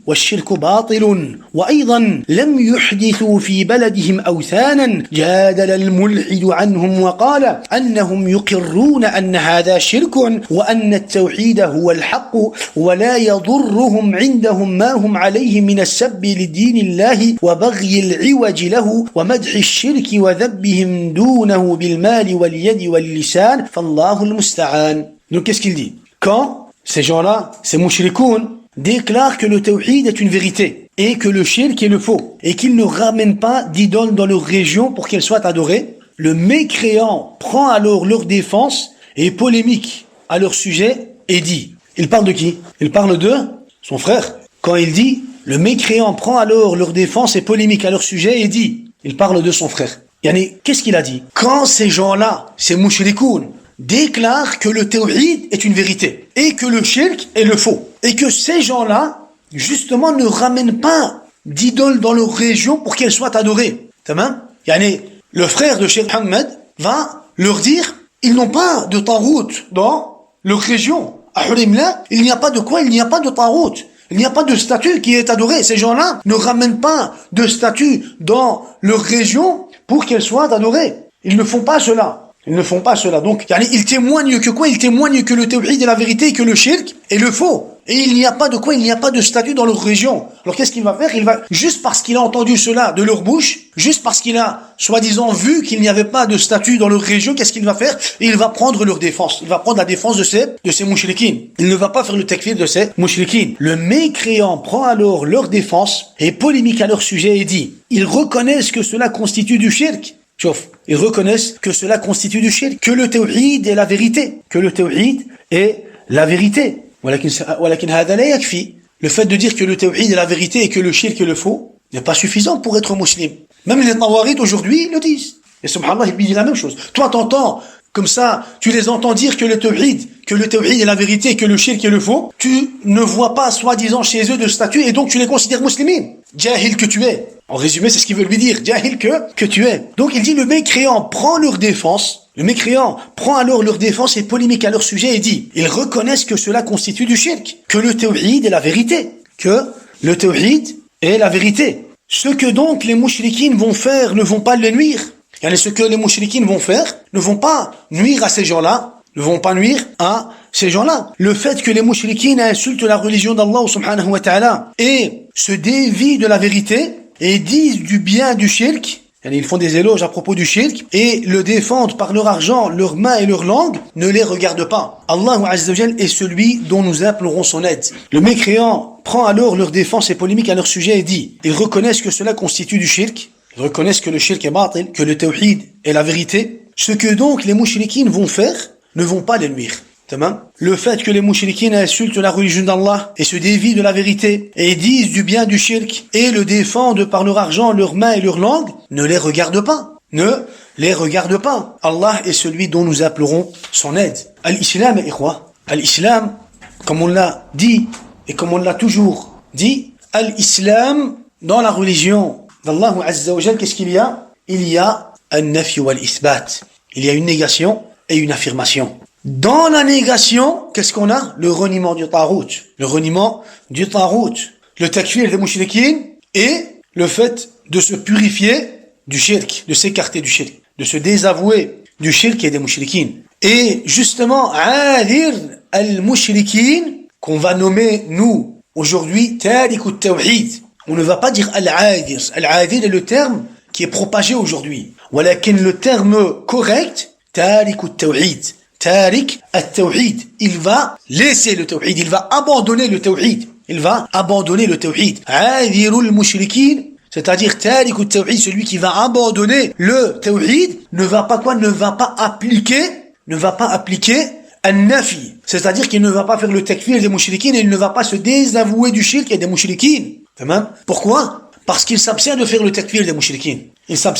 والشرك باطل وأيضا لم يحدثوا في بلدهم أوثانا جادل الملحد عنهم وقال أنهم يقرون أن هذا شرك وأن التوحيد هو الحق ولا يضرهم عندهم ما هم عليه من السب لدين الله وبغي العوج له ومدح الشرك وذبهم دونه بالمال واليد واللسان فالله المستعان. Donc qu'est-ce qu'il dit? Quand ces gens-là, ces mushrikoun, déclarent que le tawhid est une vérité et que le shirk est le faux et qu'ils ne ramènent pas d'idoles dans leur région pour qu'elles soient adorées, le mécréant prend alors leur défense et polémique à leur sujet et dit, il parle de qui? Il parle de son frère. Quand il dit, le mécréant prend alors leur défense et polémique à leur sujet et dit, il parle de son frère. Qu'est-ce qu'il a dit? Quand ces gens-là, ces mushrikoun, déclare que le tawhid est une vérité et que le shirk est le faux. Et que ces gens-là, justement, ne ramènent pas d'idoles dans leur région pour qu'elles soient adorées. Tamam? Le frère de Cheikh Ahmed va leur dire, ils n'ont pas de tarout dans leur région. À Hurimla, il n'y a pas de quoi? Il n'y a pas de tarout. Il n'y a pas de statue qui est adorée. Ces gens-là ne ramènent pas de statue dans leur région pour qu'elles soient adorées. Ils ne font pas cela. Donc, ils témoignent que quoi? Ils témoignent que le tawhid est la vérité et que le shirk est le faux. Et il n'y a pas de quoi? Il n'y a pas de statut dans leur région. Alors qu'est-ce qu'il va faire? Juste parce qu'il a entendu cela de leur bouche, juste parce qu'il a, soi-disant, vu qu'il n'y avait pas de statut dans leur région, qu'est-ce qu'il va faire? Il va prendre leur défense. Il va prendre la défense de ces mouchriquines. Il ne va pas faire le takfir de ces mouchriquines. Le mécréant prend alors leur défense et polémique à leur sujet et dit, ils reconnaissent que cela constitue du shirk. Sauf, ils reconnaissent que cela constitue du shirk, que le tawhid est la vérité, ولكن هذا لا يكفي. Le fait de dire que le tawhid est la vérité et que le shirk est le faux n'est pas suffisant pour être musulman. Même les Tawarid aujourd'hui le disent. Et subhanallah, ils disent la même chose. Toi, t'entends comme ça, tu les entends dire que le tawhid est la vérité et que le shirk est le faux. Tu ne vois pas, soi-disant, chez eux de statut et donc tu les considères musulmans. Jahil que tu es. En résumé, c'est ce qu'il veut lui dire. Jahil que tu es. Donc il dit, le mécréant prend leur défense. Le mécréant prend alors leur défense et polémique à leur sujet et dit, ils reconnaissent que cela constitue du shirk, que le tawhid est la vérité, Ce que donc les mouchriquines vont faire ne vont pas les nuire. Ce que les mouchriquines vont faire ne vont pas nuire à ces gens-là, Le fait que les mouchriquines insultent la religion d'Allah subhanahu wa ta'ala et se dévient de la vérité et disent du bien du shirk, ils font des éloges à propos du shirk et le défendent par leur argent, leurs mains et leur langue, ne les regarde pas. Allah Azza wa Jal est celui dont nous implorons son aide. Le mécréant prend alors leur défense et polémique à leur sujet et dit, ils reconnaissent que cela constitue du shirk, ils reconnaissent que le shirk est batil, que le tawhid est la vérité. Ce que donc les mouchriquines vont faire ne vont pas les nuire. Le fait que les mouchriquines insultent la religion d'Allah et se dévient de la vérité et disent du bien du shirk et le défendent par leur argent, leurs mains et leur langue, ne les regarde pas. Allah est celui dont nous implorons son aide. Al-Islam, Al-Islam, comme on l'a dit et comme on l'a toujours dit, Al-Islam, dans la religion d'Allah Azza wa Jal, qu'est-ce qu'il y a? Il y a un-nafi wal-isbat. Il y a une négation et une affirmation. Dans la négation, qu'est-ce qu'on a? Le reniement du tarout. Le takfir des mouchriquines et le fait de se purifier du shirk, de s'écarter du shirk, de se désavouer du shirk et des mouchriquines. Et justement, adir al-mouchriquines, qu'on va nommer, nous, aujourd'hui, tariqut tawhid. On ne va pas dire al-adir. Al-adir est le terme qui est propagé aujourd'hui. Walakin le terme correct, tariqut tawhid. Tariq at-tawhid. Il va laisser le tawhid. Il va abandonner le tawhid. Adirul mushrikin, c'est-à-dire tariq at-tawhid, celui qui va abandonner le tawhid, ne va pas appliquer an-nafi. C'est-à-dire qu'il ne va pas faire le takfir des mouchriquines et il ne va pas se désavouer du shirk et des mouchriquines. Pourquoi? Parce qu'il s'abstient de faire le takfir des mouchriquines. Et donc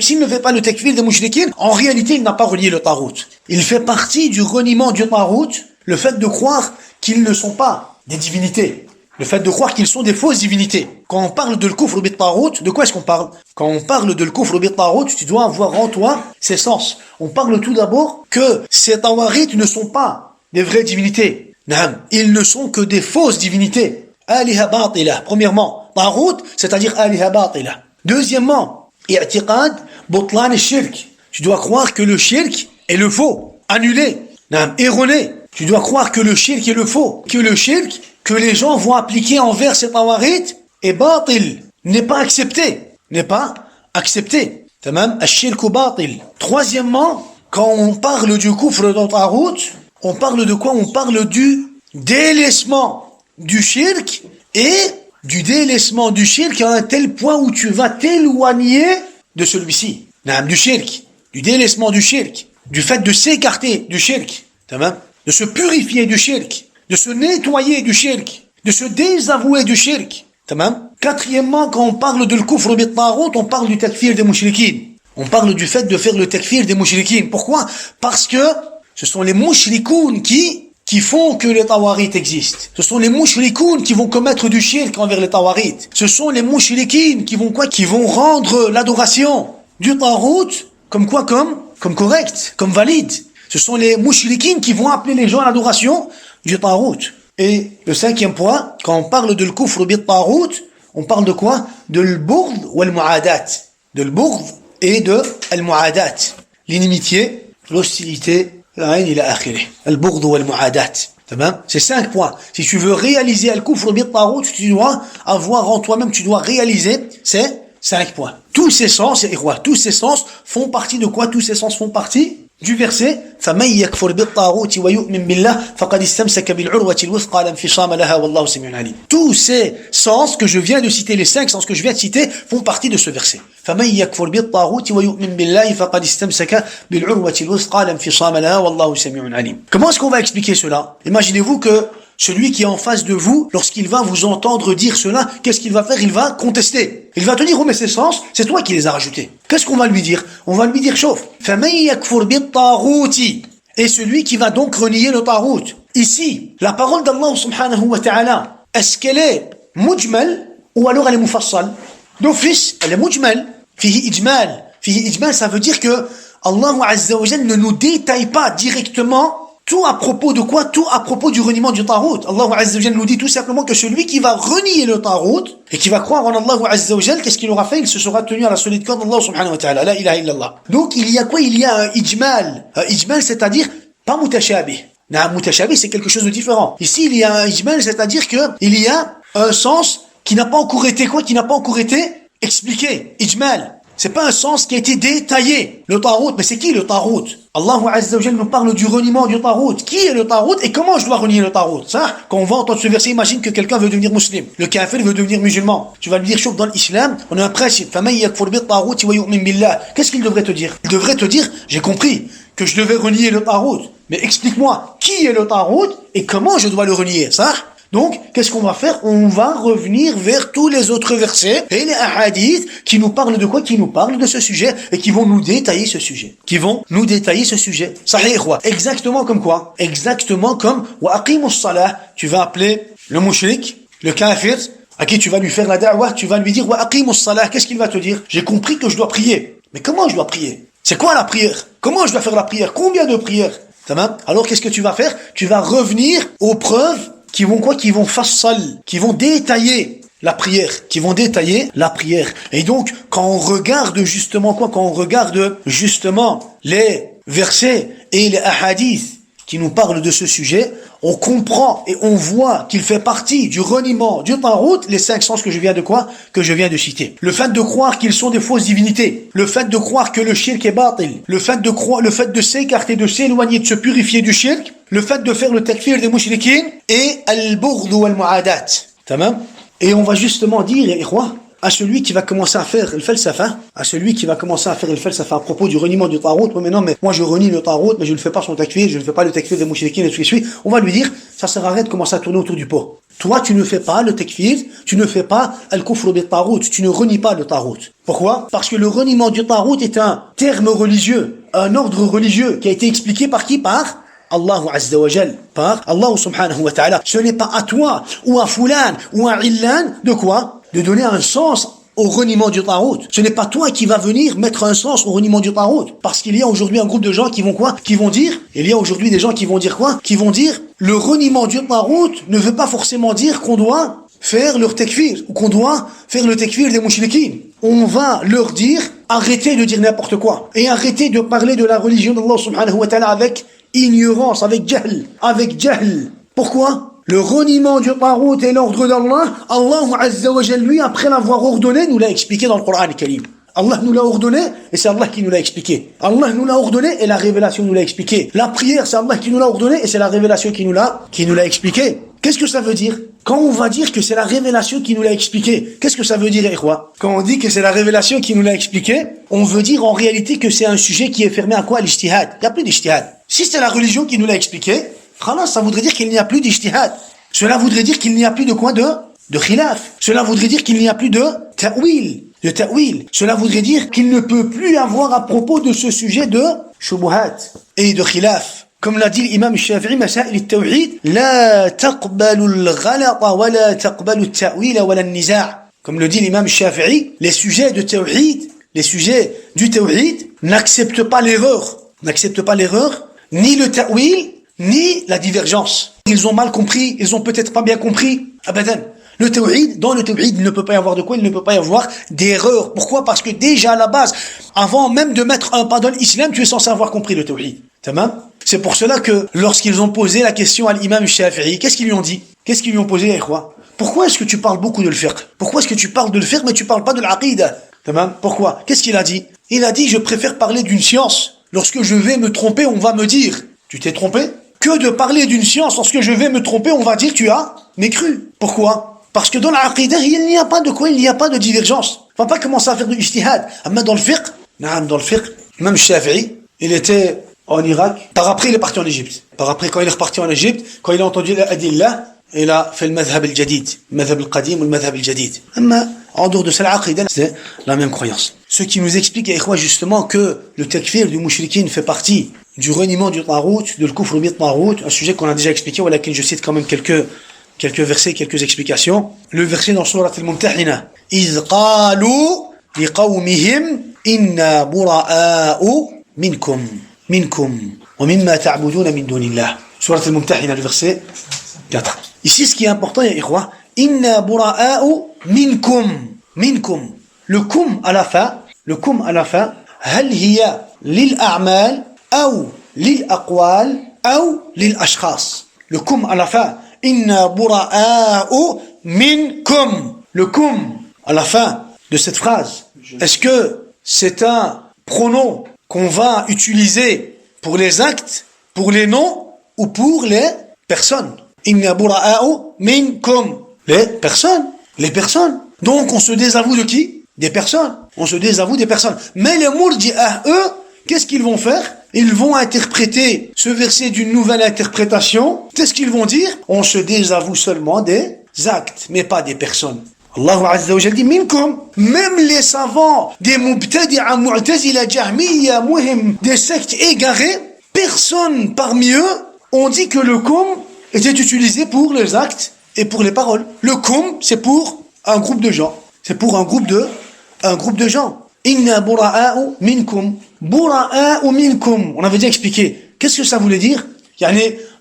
s'il ne fait pas le takfir des mouchriquines, en réalité il n'a pas relié le tarout. Il fait partie du reniement du tarout, le fait de croire qu'ils ne sont pas des divinités. Le fait de croire qu'ils sont des fausses divinités. Quand on parle de l'kufr bit-taghut, de quoi est-ce qu'on parle? Quand on parle de l'kufr bit-taghut, tu dois avoir en toi ces sens. On parle tout d'abord que ces tawaghit ne sont pas des vraies divinités. Non, ils ne sont que des fausses divinités. Aliha batila. Premièrement, taghut, c'est-à-dire aliha batila. Deuxièmement, i'tiqad butlan al-shirk. Tu dois croire que le shirk est le faux, annulé, non, erroné. Tu dois croire que le shirk est le faux, que le shirk que les gens vont appliquer envers ces tawaghit est batil, n'est pas accepté, n'est pas accepté. Tamam, ash-shirku batil. Troisièmement, quand on parle du kufr dans taghut, on parle de quoi? On parle du délaissement du shirk et du délaissement du shirk à un tel point où tu vas t'éloigner de celui-ci. Non, du shirk, du délaissement du shirk, du fait de s'écarter du shirk, tamam, de se purifier du shirk, de se nettoyer du shirk, de se désavouer du shirk. Tamam. Quatrièmement, quand on parle de l'kufr bit-taghut, on parle du takfir des mouchriquines. On parle du fait de faire le takfir des mouchriquines. Pourquoi? Parce que ce sont les mouchrikoun qui font que les tawaghit existent. Ce sont les mouchrikoun qui vont commettre du shirk envers les tawaghit. Ce sont les mouchriquines qui vont quoi? Qui vont rendre l'adoration du taghut comme quoi? Comme correct, comme valide. Ce sont les mouchrikines qui vont appeler les gens à l'adoration du taghut. Et le cinquième point, quand on parle de l'kufr bit-taghut, on parle de quoi? De l'bourd ou al-mu'adat. De l'bourd et de al-mu'adat. L'inimitié, l'hostilité, la haine ila akhirih. Al-bourd ou al-mu'adat. C'est 5 points. Si tu veux réaliser al-kufr bit-taghut, tu dois avoir en toi-même, tu dois réaliser ces 5 points. Tous ces sens font partie de quoi? Tous ces sens font partie du verset فَمَنْ يَكْفُرْ بِالطَّاغُوتِ وَيُؤْمِنْ بِاللَّهِ فَقَدِ اسْتَمْسَكَ بِالْعُرْوَةِ الْوُثْقَى لَا انْفِصَامَ لَهَا وَاللَّهُ سَمِيعٌ عَلِيمٌ. Tous ces sens que je viens de citer, les 5 sens que je viens de citer, font partie de ce verset. فَمَنْ يَكْفُرْ بِالطَّاغُوتِ وَيُؤْمِنْ بِاللَّهِ فَقَدِ اسْتَمْسَكَ بِالْعُرْوَةِ الْوُثْقَى لَا انْفِصَامَ لَهَا وَاللَّهُ سَمِيعٌ عَلِيمٌ. Comment est-ce qu'on va expliquer cela? Imaginez-vous que celui qui est en face de vous, lorsqu'il va vous entendre dire cela, qu'est-ce qu'il va faire? Il va contester. Il va te dire, oh mais ces sens, c'est toi qui les as rajoutés. Qu'est-ce qu'on va lui dire? On va lui dire, chauffe. فَمَنْ يَكْفُرْ بِالطَّاغُوتِ. Et celui qui va donc renier le taghut. Ici, la parole d'Allah subhanahu wa ta'ala, est-ce qu'elle est mujmal ou alors elle est mufassal? D'office, elle est mujmal. Fihi ijmal. Fihi ijmal, ça veut dire que Allah azza wa jalla ne nous détaille pas directement tout à propos de quoi? Tout à propos du reniement du taghut. Allah azza wa jalla nous dit tout simplement que celui qui va renier le taghut et qui va croire en Allah azza wa jalla, qu'est-ce qu'il aura fait? Il se sera tenu à la solide corde d'Allah subhanahu wa ta'ala. La ilaha illallah. Donc il y a quoi? Il y a un ijmal. Un ijmal, c'est-à-dire pas mutashabih. Non, mutashabih, c'est quelque chose de différent. Ici, il y a un ijmal, c'est-à-dire que il y a un sens qui n'a pas encore été quoi? Qui n'a pas encore été expliqué. Ijmal. C'est pas un sens qui a été détaillé. Le taghut, mais c'est qui le taghut? Allah azza wa jalla nous parle du reniement du taghut. Qui est le taghut et comment je dois renier le taghut? Ça, quand on va entendre ce verset, imagine que quelqu'un veut devenir musulman. Le kafir veut devenir musulman. Tu vas lui dire, chauffe, dans l'islam, on a un principe. فَمَنْ يَكْفُرْ بِالطَّاغُوتِ وَيُؤْمِنْ بِاللَّهِ. Qu'est-ce qu'il devrait te dire? Il devrait te dire, j'ai compris que je devais renier le taghut. Mais explique-moi, qui est le taghut et comment je dois le renier? Ça? Donc, qu'est-ce qu'on va faire? On va revenir vers tous les autres versets et les hadiths qui nous parlent de quoi? Qui nous parlent de ce sujet et qui vont nous détailler ce sujet. Sahih wa. Exactement comme quoi? Exactement comme wa aqimus salah. Tu vas appeler le mushrik, le kafir, à qui tu vas lui faire la da'wah, tu vas lui dire wa aqimus salah. Qu'est-ce qu'il va te dire? J'ai compris que je dois prier. Mais comment je dois prier? C'est quoi la prière? Comment je dois faire la prière? Combien de prières? Alors qu'est-ce que tu vas faire? Tu vas revenir aux preuves qui vont quoi? Qui vont fassal, qui vont détailler la prière, Et donc, quand on regarde justement quoi? Quand on regarde justement les versets et les hadiths qui nous parlent de ce sujet, on comprend et on voit qu'il fait partie du reniement du taghut, les 5 sens que je viens de citer. Le fait de croire qu'ils sont des fausses divinités, le fait de croire que le shirk est batil, le fait de s'écarter, de s'éloigner, de se purifier du shirk, le fait de faire le takfir des mouchriquines et al-bourd ou al-mu'adat. Tamam? Et on va justement dire, à celui qui va commencer à faire le falsafa, à propos du reniement du taghut, mais non, mais moi je renie le taghut, mais je ne fais pas son takfir, je ne fais pas le takfir des mouchriquines et tout ce qui suit. On va lui dire, ça sert à rien de commencer à tourner autour du pot. Toi, tu ne fais pas le takfir, tu ne fais pas al-kufr bit-taghut, tu ne renies pas le taghut. Pourquoi? Parce que le reniement du taghut est un terme religieux, un ordre religieux qui a été expliqué par qui? Par Allah Azza wa Jal, par Allah subhanahu wa ta'ala. Ce n'est pas à toi, ou à Fulan, ou à Illan, de quoi? De donner un sens au reniement du Tarout. Ce n'est pas toi qui vas venir mettre un sens au reniement du Tarout. Parce qu'il y a aujourd'hui un groupe de gens qui vont quoi? Qui vont dire, il y a aujourd'hui des gens qui vont dire quoi? Qui vont dire, le reniement du Tarout ne veut pas forcément dire qu'on doit faire leur takfir, ou qu'on doit faire le takfir des mouchriquins. On va leur dire, arrêtez de dire n'importe quoi. Et arrêtez de parler de la religion d'Allah subhanahu wa ta'ala avec ignorance, avec jahl. Avec jahl. Pourquoi? Le reniement du Tarout est l'ordre d'Allah. Allah Azza wa Jalla, lui, après l'avoir ordonné, nous l'a expliqué dans le Coran al-Karim. Allah nous l'a ordonné et c'est Allah qui nous l'a expliqué. Allah nous l'a ordonné et la révélation nous l'a expliqué. La prière, c'est Allah qui nous l'a ordonné et c'est la révélation qui nous l'a expliqué. Qu'est-ce que ça veut dire? Quand on va dire que c'est la révélation qui nous l'a expliqué, qu'est-ce que ça veut dire, Ikhwa? Quand on dit que c'est la révélation qui nous l'a expliqué, on veut dire en réalité que c'est un sujet qui est fermé à quoi? L'ijtihad. Il n'y a plus d'ijtihad. Si c'est la religion qui nous l'a expliqué, ça voudrait dire qu'il n'y a plus d'ijtihad. Cela voudrait dire qu'il n'y a plus de quoi? De khilaf. Cela voudrait dire qu'il n'y a plus de ta'wil. Cela voudrait dire qu'il ne peut plus avoir à propos de ce sujet de shubuhat et de khilaf. Comme l'a dit l'imam Shafi'i, Masail al-Tawhid, la taqbalu al-ghalata wa la taqbalu al-ta'wil wa la al-niza'. Comme le dit l'imam Shafi'i, les sujets du tawhid n'acceptent pas l'erreur, ni le ta'wil, ni la divergence. Ils ont mal compris, ils ont peut-être pas bien compris. Abadan. Dans le tawhid, il ne peut pas y avoir de quoi? Il ne peut pas y avoir d'erreur. Pourquoi? Parce que déjà à la base, avant même de mettre un pas dans l'islam, tu es censé avoir compris le tawhid. Tamam? C'est pour cela que lorsqu'ils ont posé la question à l'imam Shafi'i, qu'est-ce qu'ils lui ont dit? Qu'est-ce qu'ils lui ont posé, Ikhwa? Pourquoi est-ce que tu parles beaucoup de l'fiqh? Pourquoi est-ce que tu parles de l'fiqh mais tu parles pas de l'aqida? Tamam? Pourquoi? Qu'est-ce qu'il a dit? Il a dit, je préfère parler d'une science. Lorsque je vais me tromper, on va me dire, tu t'es trompé? Que de parler d'une science, lorsque je vais me tromper, on va dire, tu as mécru. Pourquoi? Parce que dans l'aqida, il n'y a pas de quoi? Il n'y a pas de divergence. On va pas commencer à faire du ijtihad. Mais dans le fiqh, même Shafi'i, il était en Irak. Par après, il est parti en Égypte. Quand il est reparti en Égypte, quand il a entendu l'adillah, il a fait le madhab al-jadid. Le madhab al-qadim ou le madhab al-jadid. Mais en dehors de ça, l'aqida, c'est la même croyance. Ce qui nous explique, justement, que le takfir du mushrikin fait partie du reniement du tarout, de l'kufr bi tarout, un sujet qu'on a déjà expliqué, ou laquelle je cite quand même quelques versets, quelques explications. Le verset dans Surat al-Mumtahina. إِذْ قَالُوا لِقَوْمِهِمْ إِنَّا بُرَآءُ مِنْكُمْ وَمِمَّا تَعْبُدُونَ مِنْ دُونِ اللَّهِ. Surat al-Mumtahina, le verset 4. Ici, ce qui est important, ya ikhwa, إِنَّا بُرَآءُ مِنْكُمْ. Le kum à la fin, هل هي للأعمال أو للأقوال أو للأشخاص. Le kum à la fin, Inna bura'a'u minkum. Le kum à la fin de cette phrase, est-ce que c'est un pronom qu'on va utiliser pour les actes, pour les noms ou pour les personnes? Inna bura'a'u minkum. Les personnes. Donc on se désavoue de qui? Des personnes. Mais les murji'ah, eux, qu'est-ce qu'ils vont faire? Ils vont interpréter ce verset d'une nouvelle interprétation. Qu'est-ce qu'ils vont dire? On se désavoue seulement des actes, mais pas des personnes. Allah Azza wa Jalla dit minkum. Même les savants des mubtadi'a, mu'tazila, jahmiya, muhim, des sectes égarées, personne parmi eux ont dit que le kum était utilisé pour les actes et pour les paroles. Le kum, c'est pour un groupe de gens. Inna bura'a'u minkum. Bura'a'u minkum. On avait déjà expliqué. Qu'est-ce que ça voulait dire?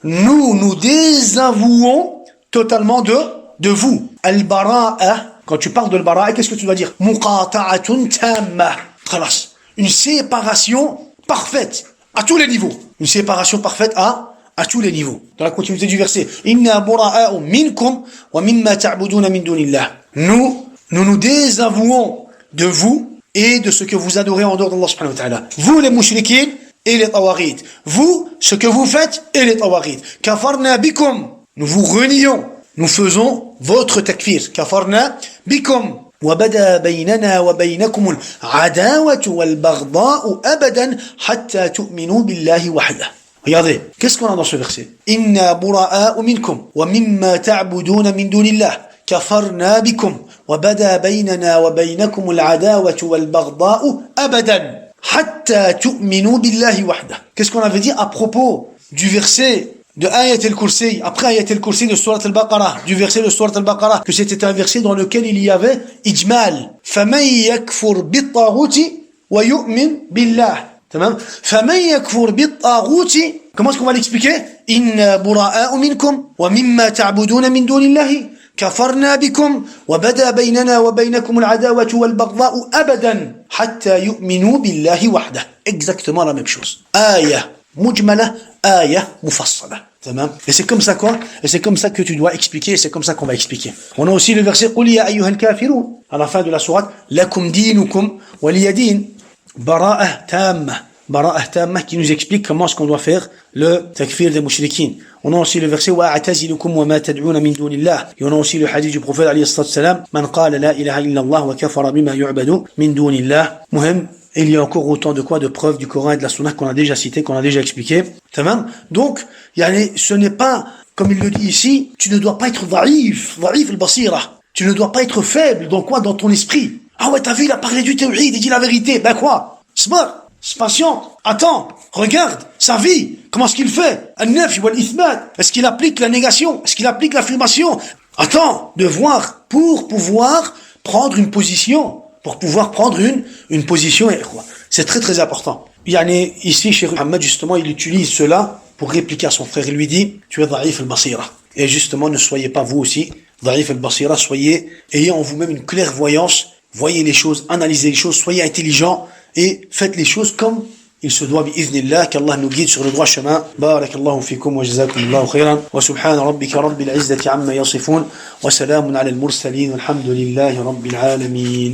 Nous désavouons totalement de vous. Al-bara'a. Quand tu parles de al-bara'a, qu'est-ce que tu dois dire? Muqata'atun tamma. Khalas. Une séparation parfaite à tous les niveaux. Une séparation parfaite à tous les niveaux. Dans la continuité du verset. Inna bura'a'u minkum wa mimma ta'buduna min dunillah. Nous désavouons de vous et de ce que vous adorez en dehors d'Allah subhanahu wa ta'ala. Vous les mouchriquins et les tawaghit. Vous, ce que vous faites et les tawaghit. Kafarna bikum. Nous vous renions. Nous faisons votre takfir. Kafarna bikum. وَبَدَا بَيْنَنَا وَبَيْنَكُمُ الْعَدَاوَةُ وَالْبَغْضَاءُ أَبَدًا حَتَّى تُؤْمِنُوا بِاللَّهِ وَحْدَهُ. Regardez, qu'est-ce qu'on a dans ce verset? إِنَّا بُرَآءُ مِنْكُمْ وَمِمَّا تَعْبُدُونَ مِنْ دُونِ اللَّهِ كَفَرْنَا بِكُمْ وَبَدَا بَيْنَنَا وَبَيْنَكُمُ الْعَدَاوَةُ وَالْبَغْضَاءُ أَبَدًا حَتَّى تُؤْمِنُوا بِاللَّهِ وَحْدَهُ. Qu'est-ce qu'on avait dit à propos du verset de Ayat al-Kursi, après Ayat al-Kursi de Surat al-Baqarah, du verset de Surat al-Baqarah, que c'était un verset dans lequel il y avait Ijmal. فَمَنْ يَكْفُرْ بِالطَّاغُوتِ وَيُؤْمِنْ بِاللَّهِ. فَمَنْ يَكْفُرْ بِالطَّاغُوتِ. Comment est-ce qu'on va l'expliquer? إِنَّا بُرَاءَ مِنْكُمْ وَمِمَّا تَعْبُدُونَ مِنْ دُونِ اللَّهِ كفرنا بكم وبدا بيننا وبينكم العداوة والبغضاء أبدا حتى يؤمنوا بالله وحده. Exactement la même chose. آية مجملة, آية مفصلة. تمام. Et c'est comme ça quoi? Et c'est comme ça que tu dois expliquer, et c'est comme ça qu'on va expliquer. On a aussi le verset قل يا أيها الكافرون à la fin de la sourate لكم دينكم ولي دين. براءة تامة. Bara'ah Tamma qui nous explique comment est-ce qu'on doit faire le takfir des mushrikines. On a aussi le verset وَأَعْتَزِلُكُمْ وَمَا تَدْعُونَ مِن دُونِ اللَّهِ. Et on a aussi le hadith du prophète عليه الصلاة والسلام من قال لا إله إلا الله وكفر بما يعبد من دون الله. Muhim, il y a encore autant de quoi, de preuves du Coran et de la Sunna qu'on a déjà cité, qu'on a déjà expliqué. Tamam. Donc, ce n'est pas, comme il le dit ici, tu ne dois pas être dhaïf al-basira. Tu ne dois pas être faible dans quoi? Dans ton esprit. Ah ouais, t'as vu, il a parlé du tawhid, il dit la vérité. Ben quoi? Smart. C'est patient. Attends, regarde sa vie. Comment est-ce qu'il fait? Est-ce qu'il applique la négation? Est-ce qu'il applique l'affirmation? Attends, de voir pour pouvoir prendre une position. Pour pouvoir prendre une position. C'est très très important. Ici, Cheikh Mohammed, justement, il utilise cela pour répliquer à son frère. Il lui dit, tu es dhaïf al-basira. Et justement, ne soyez pas vous aussi dhaïf al-basira. Ayez en vous-même une clairvoyance. Voyez les choses, analysez les choses, soyez intelligents. Et faites les choses comme il se doit bi'idhnillah, qu'Allah nous guide sur le droit chemin. Barakallahu fikum wa jazakumullahu khairan wa subhana rabbika rabbil izzati amma yasifun wa salamun ala al-mursalin walhamdulillahi rabbil alamin.